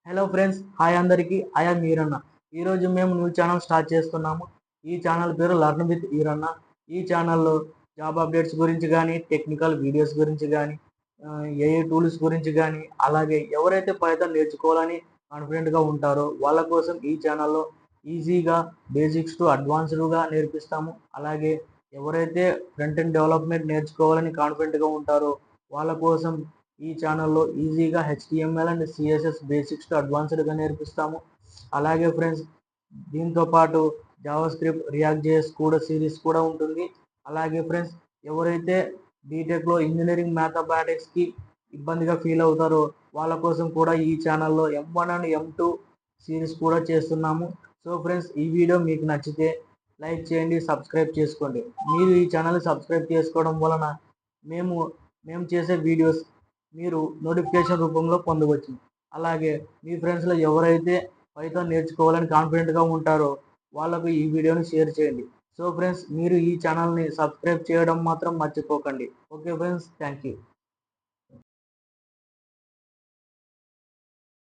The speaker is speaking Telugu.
హలో ఫ్రెండ్స్, హాయ్ అందరికీ. ఐఎమ్ ఈరన్న. ఈరోజు మేము న్యూ ఛానల్ స్టార్ట్ చేస్తున్నాము. ఈ ఛానల్ పేరు లర్న్ విత్ ఈరన్న. ఈ ఛానల్లో జాబ్ అప్డేట్స్ గురించి కానీ, టెక్నికల్ వీడియోస్ గురించి కానీ, ఏఐ టూల్స్ గురించి కానీ, అలాగే ఎవరైతే పైథాన్ నేర్చుకోవాలని కాన్ఫిడెంట్గా ఉంటారో వాళ్ళ కోసం ఈ ఛానల్లో ఈజీగా బేసిక్స్ టు అడ్వాన్స్డ్గా నేర్పిస్తాము. అలాగే ఎవరైతే ఫ్రంట్ ఎండ్ డెవలప్మెంట్ నేర్చుకోవాలని కాన్ఫిడెంట్గా ఉంటారో వాళ్ళ కోసం ఈ ఛానల్లో ఈజీగా HTML and CSS basics to అడ్వాన్స్డ్గా నేర్పిస్తాము. అలాగే ఫ్రెండ్స్, దీంతో పాటు జావా స్క్రిప్ట్, రియాక్ట్ జేఎస్ కూడా సిరీస్ కూడా ఉంటుంది. అలాగే ఫ్రెండ్స్, ఎవరైతే బీటెక్లో ఇంజనీరింగ్ మ్యాథమెటిక్స్కి ఇబ్బందిగా ఫీల్ అవుతారో వాళ్ళ కోసం కూడా ఈ ఛానల్లో M1 అండ్ M2 సిరీస్ కూడా చేస్తున్నాము. సో ఫ్రెండ్స్, ఈ వీడియో మీకు నచ్చితే లైక్ చేయండి, సబ్స్క్రైబ్ చేసుకోండి. మీరు ఈ ఛానల్ని సబ్స్క్రైబ్ చేసుకోవడం వలన మేము చేసే వీడియోస్ మీరు నోటిఫికేషన్ రూపంలో పొందవచ్చు. అలాగే మీ ఫ్రెండ్స్లో ఎవరైతే పైథాన్ నేర్చుకోవాలని కాన్ఫిడెంట్గా ఉంటారో వాళ్ళకు ఈ వీడియోని షేర్ చేయండి. సో ఫ్రెండ్స్, మీరు ఈ ఛానల్ని సబ్స్క్రైబ్ చేయడం మాత్రం మర్చిపోకండి. Okay friends, thank you.